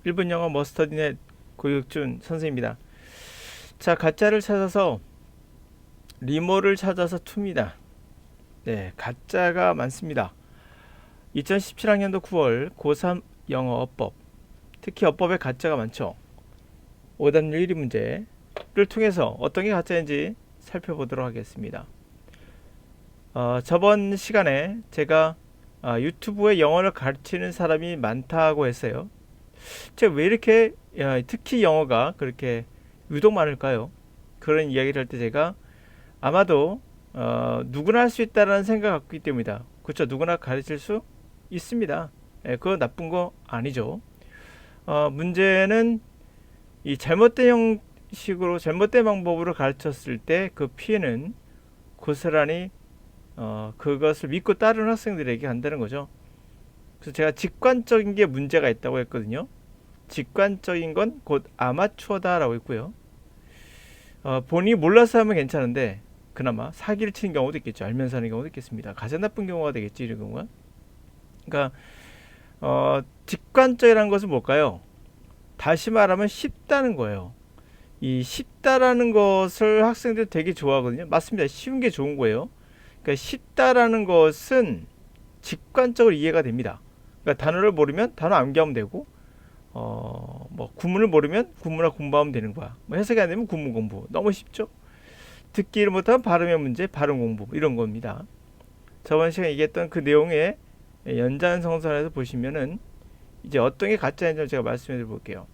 일본 영어 머스터디넷 고육준 선생입니다. 자, 가짜를 찾아서 리모를 찾아서 투입니다. 네, 가짜가 많습니다. 2017학년도 9월 고3 영어 어법, 특히 어법에 가짜가 많죠. 오답률 1위 문제를 통해서 어떤 게 가짜인지 살펴보도록 하겠습니다. 저번 시간에 제가 유튜브에 영어를 가르치는 사람이 많다고 했어요. 제가 왜 이렇게 특히 영어가 그렇게 유독 많을까요? 그런 이야기를 할 때 제가 아마도 누구나 할 수 있다라는 생각을 갖고 있기 때문이다. 그렇죠? 누구나 가르칠 수 있습니다. 그거 나쁜 거 아니죠. 문제는 이 잘못된 형식으로 잘못된 방법으로 가르쳤을 때 그 피해는 고스란히 그것을 믿고 따르는 학생들에게 간다는 거죠. 그래서 제가 직관적인 게 문제가 있다고 했거든요. 직관적인 건 곧 아마추어다라고 했고요. 본인이 몰라서 하면 괜찮은데 그나마 사기를 치는 경우도 있겠죠. 알면서 하는 경우도 있겠습니다. 가장 나쁜 경우가 되겠지, 이런 경우가. 그러니까 직관적이라는 것은 뭘까요? 다시 말하면 쉽다는 거예요. 이 쉽다라는 것을 학생들 되게 좋아하거든요. 맞습니다. 쉬운 게 좋은 거예요. 그러니까 쉽다라는 것은 직관적으로 이해가 됩니다. 그러니까 단어를 모르면 단어 암기하면 되고, 뭐 구문을 모르면 구문을 공부하면 되는 거야. 뭐 해석이 안 되면 구문 공부. 너무 쉽죠? 듣기를 못하면 발음의 문제, 발음 공부 이런 겁니다. 저번 시간에 얘기했던 그 내용의 연장선상에서 보시면은 이제 어떤 게 가짜인지 제가 말씀해 드려 볼게요.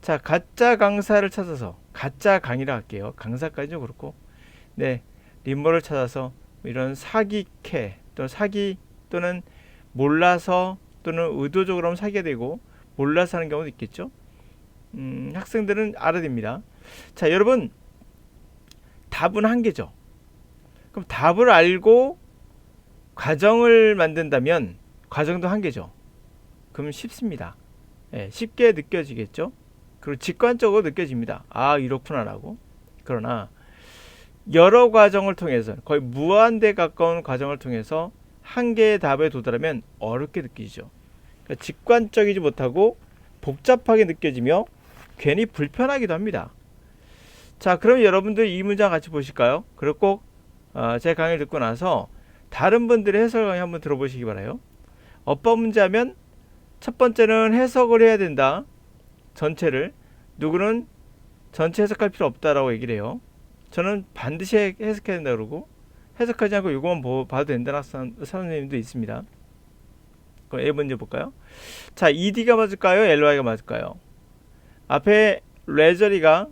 자, 가짜 강사를 찾아서 가짜 강의라 할게요. 강사까지 좀 그렇고, 네, 리모를 찾아서 이런 사기캐 또는 사기 또는 몰라서 또는 의도적으로 하면 사기가 되고 몰라서 하는 경우도 있겠죠. 학생들은 알아야 됩니다. 자, 여러분, 답은 한 개죠. 그럼 답을 알고 과정을 만든다면 과정도 한 개죠. 그럼 쉽습니다. 쉽게 느껴지겠죠. 그리고 직관적으로 느껴집니다. 아, 이렇구나라고. 그러나 여러 과정을 통해서 거의 무한대 가까운 과정을 통해서 한 개의 답에 도달하면 어렵게 느끼죠. 그러니까 직관적이지 못하고 복잡하게 느껴지며 괜히 불편하기도 합니다. 자, 그럼 여러분들 이 문장 같이 보실까요? 그리고 꼭 제 강의를 듣고 나서 다른 분들의 해설 강의 한번 들어보시기 바라요. 어법 문제 하면 첫 번째는 해석을 해야 된다. 전체를. 누구는 전체 해석할 필요 없다라고 얘기를 해요. 저는 반드시 해석해야 된다 그러고, 해석하지 않고 이거만 봐도 된다는 선생님도 있습니다. 그럼 A 문제 볼까요? 자, ED가 맞을까요? LY가 맞을까요? 앞에 레저리가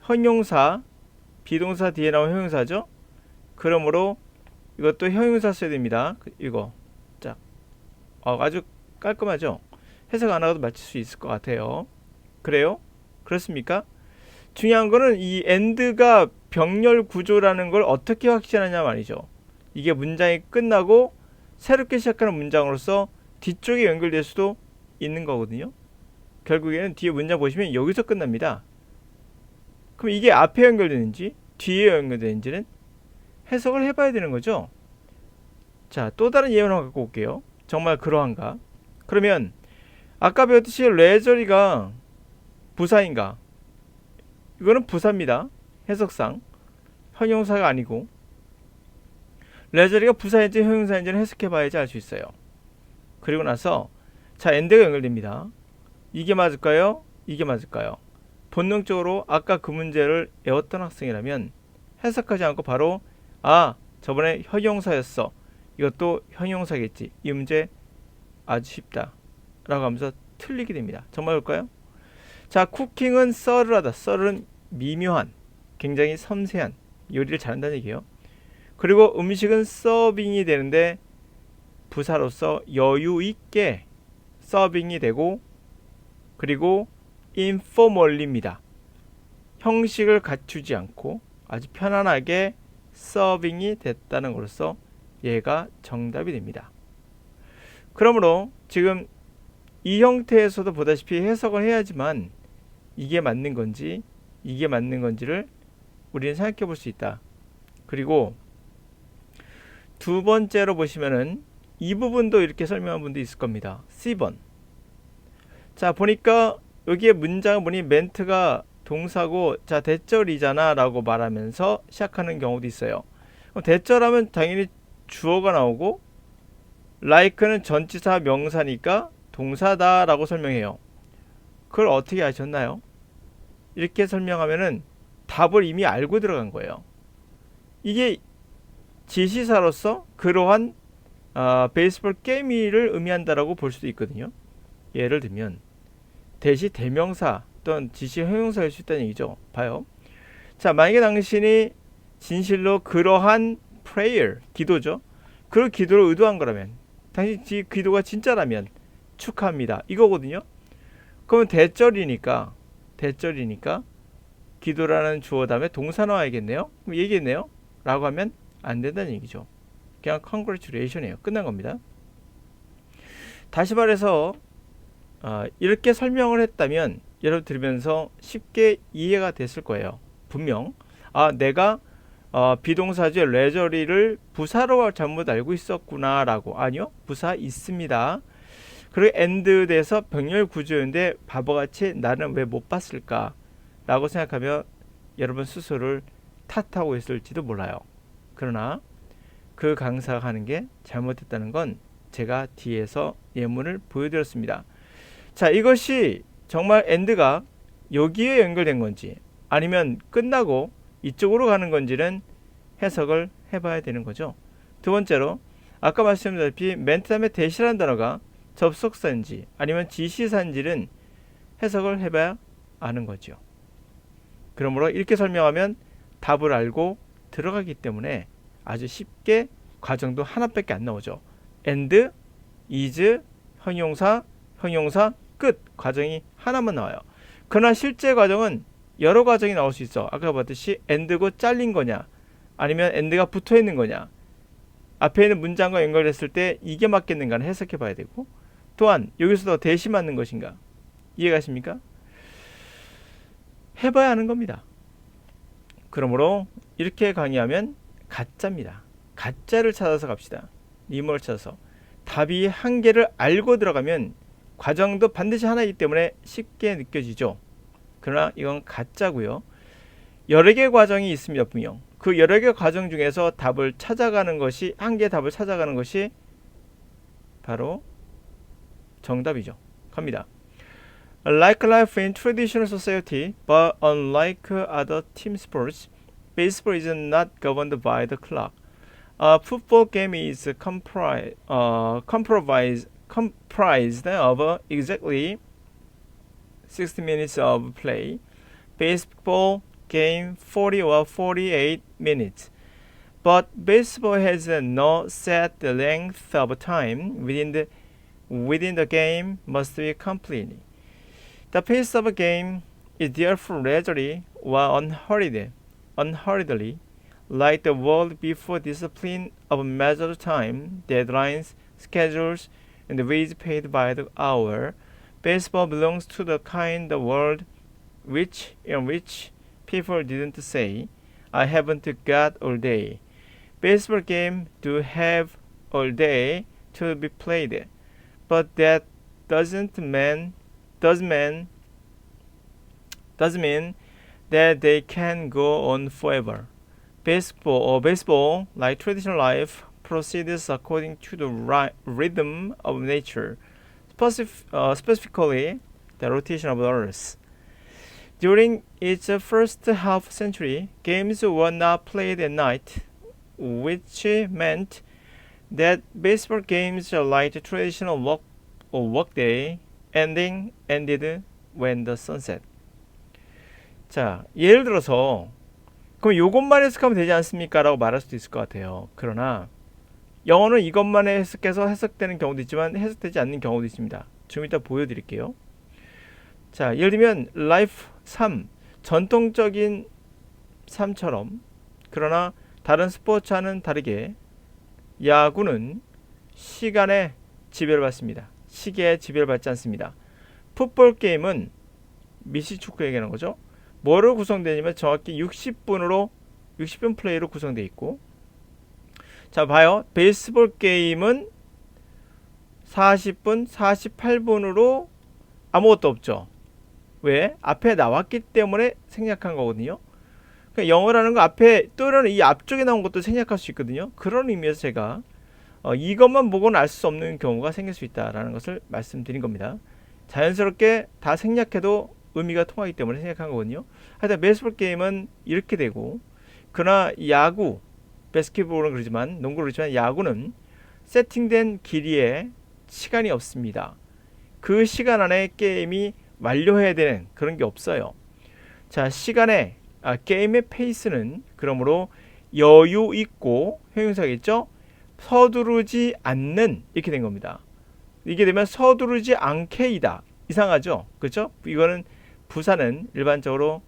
형용사, 비동사 뒤에 나온 형용사죠. 그러므로 이것도 형용사 써야 됩니다. 이거 자, 아주 깔끔하죠. 해석 안 하고도 맞출 수 있을 것 같아요. 그래요? 그렇습니까? 중요한 거는 이 and가 병렬 구조라는 걸 어떻게 확신하냐 말이죠. 이게 문장이 끝나고 새롭게 시작하는 문장으로서 뒤쪽에 연결될 수도 있는 거거든요. 결국에는 뒤에 문장 보시면 여기서 끝납니다. 그럼 이게 앞에 연결되는지 뒤에 연결되는지는 해석을 해봐야 되는 거죠. 자, 또 다른 예문을 갖고 올게요. 정말 그러한가? 그러면 아까 배웠듯이 레저리가 부사인가? 이거는 부사입니다. 해석상 형용사가 아니고, 레저리가 부사인지 형용사인지는 해석해봐야지 알 수 있어요. 그리고 나서 자, 엔드가 연결됩니다. 이게 맞을까요? 이게 맞을까요? 본능적으로 아까 그 문제를 외웠던 학생이라면 해석하지 않고 바로 저번에 형용사였어. 이것도 형용사겠지. 이 문제 아주 쉽다 라고 하면서 틀리게 됩니다. 정말 볼까요? 자, 쿠킹은 썰을하다. 썰은 미묘한, 굉장히 섬세한 요리를 잘한다는 얘기예요. 그리고 음식은 서빙이 되는데 부사로서 여유 있게 서빙이 되고, 그리고 informally입니다. 형식을 갖추지 않고 아주 편안하게 서빙이 됐다는 것으로서 얘가 정답이 됩니다. 그러므로 지금 이 형태에서도 보다시피 해석을 해야지만 이게 맞는 건지 이게 맞는 건지를 우리는 생각해 볼 수 있다. 그리고 두 번째로 보시면은 이 부분도 이렇게 설명한 분도 있을 겁니다. C번. 자, 보니까 여기에 문장 보니 멘트가 동사고 자 대절이잖아 라고 말하면서 시작하는 경우도 있어요. 그럼 대절하면 당연히 주어가 나오고 like는 전치사 명사니까 동사다 라고 설명해요. 그걸 어떻게 아셨나요? 이렇게 설명하면은 답을 이미 알고 들어간 거예요. 이게 지시사로서 그러한 베이스볼 게임을 의미한다라고 볼 수도 있거든요. 예를 들면 대시 대명사 또는 지시 형용사일 수 있다는 얘기죠. 봐요. 자, 만약에 당신이 진실로 그러한 prayer, 기도죠. 그 기도를 의도한 거라면, 당신 기도가 진짜라면 축하합니다. 이거거든요. 그러면 대절이니까 기도라는 주어 다음에 동사 나와야겠네요. 그럼 얘기했네요. 라고 하면 안 된다는 얘기죠. 그냥 congratulation이에요. 끝난 겁니다. 다시 말해서 이렇게 설명을 했다면 여러분 들으면서 쉽게 이해가 됐을 거예요. 분명 내가 비동사죠. 레저리를 부사로 잘못 알고 있었구나 라고. 아니요, 부사 있습니다. 그리고 and 돼서 병렬 구조인데 바보같이 나는 왜 못 봤을까 라고 생각하면 여러분 스스로를 탓하고 있을지도 몰라요. 그러나 그 강사가 하는 게 잘못됐다는 건 제가 뒤에서 예문을 보여드렸습니다. 자, 이것이 정말 and가 여기에 연결된 건지 아니면 끝나고 이쪽으로 가는 건지는 해석을 해봐야 되는 거죠. 두 번째로 아까 말씀드렸다시피 멘트 다음에 대시라는 단어가 접속사인지 아니면 지시사인지는 해석을 해봐야 아는 거죠. 그러므로 이렇게 설명하면 답을 알고 들어가기 때문에 아주 쉽게 과정도 하나밖에 안 나오죠. and, is, 형용사 끝 과정이 하나만 나와요. 그러나 실제 과정은 여러 과정이 나올 수 있어. 아까 봤듯이 and고 잘린 거냐 아니면 and가 붙어 있는 거냐, 앞에 있는 문장과 연결했을 때 이게 맞겠는가를 해석해 봐야 되고, 또한 여기서도 대시 맞는 것인가, 이해가십니까? 해봐야 하는 겁니다. 그러므로 이렇게 강의하면 가짜입니다. 가짜를 찾아서 갑시다. 리모를 찾아서 답이 한 개를 알고 들어가면 과정도 반드시 하나이기 때문에 쉽게 느껴지죠. 그러나 이건 가짜고요. 여러 개의 과정이 있습니다. 분명. 그 여러 개의 과정 중에서 답을 찾아가는 것이, 한 개의 답을 찾아가는 것이 바로 정답이죠. 갑니다. Like life in traditional society, but unlike other team sports, baseball is not governed by the clock. A football game is comprised of exactly 60 minutes of play. Baseball game 40 or 48 minutes. But baseball has no set length of time within the game must be complete. The pace of a game is therefore leisurely or unhurriedly, like the world before discipline of measured time, deadlines, schedules, and wages paid by the hour. Baseball belongs to the kind of world in which people didn't say, I haven't got all day. Baseball game do have all day to be played, but that doesn't mean that they can go on forever. Baseball, like traditional life, proceeds according to the rhythm of nature, specifically the rotation of the earth. During its first half century, games were not played at night, which meant that baseball games like traditional workday ended when the sun set. 자, 예를 들어서 그럼 이것만 해석하면 되지 않습니까? 라고 말할 수도 있을 것 같아요. 그러나 영어는 이것만 해석해서 해석되는 경우도 있지만 해석되지 않는 경우도 있습니다. 좀 이따 보여드릴게요. 자, 예를 들면 라이프 3, 전통적인 삶처럼, 그러나 다른 스포츠와는 다르게 야구는 시간에 지배를 받습니다. 시계에 지배를 받지 않습니다. 풋볼 게임은 미시축구 얘기하는 거죠. 뭐로 구성되냐면 정확히 60분 플레이로 구성되어 있고, 자 봐요. 베이스볼 게임은 40분, 48분으로 아무것도 없죠. 왜? 앞에 나왔기 때문에 생략한 거거든요. 그러니까 영어라는 거 앞에 또는 이 앞쪽에 나온 것도 생략할 수 있거든요. 그런 의미에서 제가 이것만 보고는 알 수 없는 경우가 생길 수 있다라는 것을 말씀드린 겁니다. 자연스럽게 다 생략해도 의미가 통하기 때문에 생략한 거거든요. 하여튼 베이스볼 게임은 이렇게 되고, 그러나 야구, 바스켓볼은 그러지만, 농구는 그렇지만 야구는 세팅된 길이에 시간이 없습니다. 그 시간 안에 게임이 완료해야 되는 그런 게 없어요. 자, 게임의 페이스는 그러므로 여유 있고, 형용사겠죠? 서두르지 않는, 이렇게 된 겁니다. 이게 되면 서두르지 않게이다. 이상하죠? 그렇죠? 이거는 부사는 일반적으로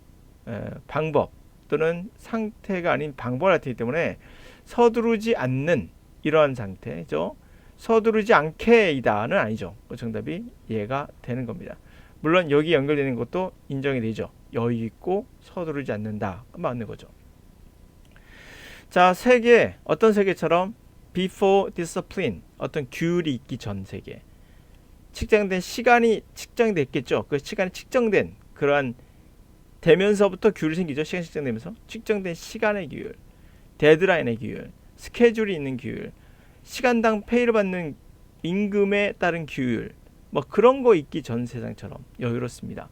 방법 또는 상태가 아닌 방법을 나타내기 때문에 서두르지 않는 이러한 상태죠. 서두르지 않게이다는 아니죠. 정답이 이해가 되는 겁니다. 물론 여기 연결되는 것도 인정이 되죠. 여유 있고 서두르지 않는다. 맞는 거죠. 자, 세계, 어떤 세계처럼 before discipline, 어떤 규율이 있기 전 세계. 측정된 시간이 측정됐겠죠. 그 시간이 측정된 그러한 되면서부터 규율이 생기죠. 시간이 측정되면서 측정된 시간의 규율, 데드라인의 규율, 스케줄이 있는 규율, 시간당 페이를 받는 임금에 따른 규율, 뭐 그런 거 있기 전 세상처럼 여유롭습니다.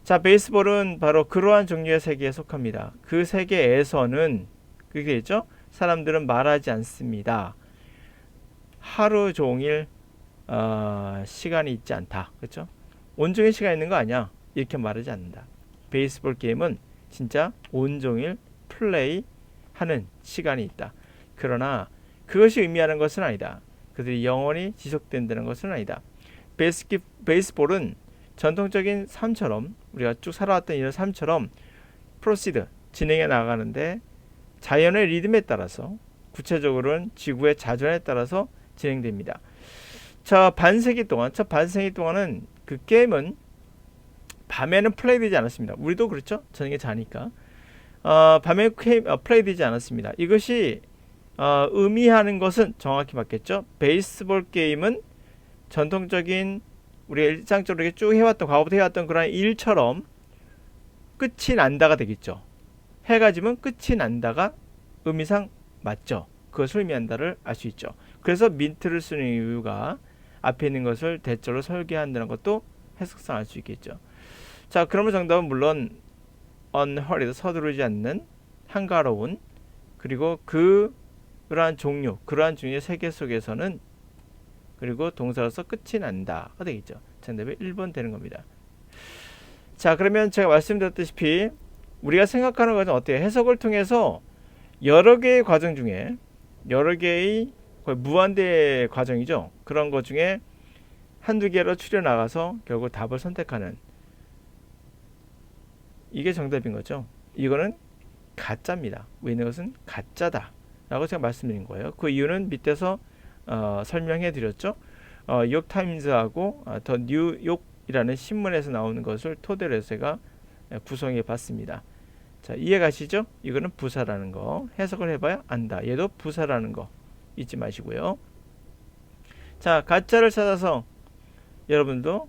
자, 베이스볼은 바로 그러한 종류의 세계에 속합니다. 그 세계에서는 그게 되죠. 사람들은 말하지 않습니다. 하루 종일 시간이 있지 않다. 그렇죠? 온종일 시간 있는 거 아니야. 이렇게 말하지 않는다. 베이스볼 게임은 진짜 온종일 플레이하는 시간이 있다. 그러나 그것이 의미하는 것은 아니다. 그들이 영원히 지속된다는 것은 아니다. 베이스볼은 전통적인 삶처럼, 우리가 쭉 살아왔던 이런 삶처럼 프로시드, 진행해 나가는데 자연의 리듬에 따라서, 구체적으로는 지구의 자전에 따라서 진행됩니다. 첫 반세기 동안은 그 게임은 밤에는 플레이되지 않았습니다. 우리도 그렇죠? 저녁에 자니까. 밤에 플레이되지 않았습니다. 이것이 의미하는 것은 정확히 맞겠죠? 베이스볼 게임은 전통적인 우리가 일상적으로 이렇게 쭉 해왔던, 과거부터 해왔던 그런 일처럼 끝이 난다가 되겠죠. 해가 지면 끝이 난다가 의미상 맞죠. 그것을 의미한다를 알 수 있죠. 그래서 민트를 쓰는 이유가 앞에 있는 것을 대절로 설계한다는 것도 해석상 알 수 있겠죠. 자, 그러면 정답은 물론 unhurried, 서두르지 않는, 한가로운, 그리고 그러한 종류의 세계 속에서는, 그리고 동사로서 끝이 난다가 되겠죠. 정답이 1번 되는 겁니다. 자, 그러면 제가 말씀드렸다시피 우리가 생각하는 것은 어때요? 해석을 통해서 여러 개의 과정 중에, 여러 개의 거의 무한대의 과정이죠. 그런 것 중에 한두 개로 추려 나가서 결국 답을 선택하는, 이게 정답인 거죠. 이거는 가짜입니다. 위는 것은 가짜다 라고 제가 말씀드린 거예요. 그 이유는 밑에서 설명해 드렸죠. 뉴욕타임즈하고 더 뉴욕이라는 신문에서 나오는 것을 토대로 해서 제가 구성해 봤습니다. 자, 이해 가시죠? 이거는 부사라는 거 해석을 해봐야 안다. 얘도 부사라는 거 잊지 마시고요. 자, 가짜를 찾아서 여러분도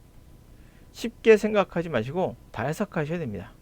쉽게 생각하지 마시고 다 해석하셔야 됩니다.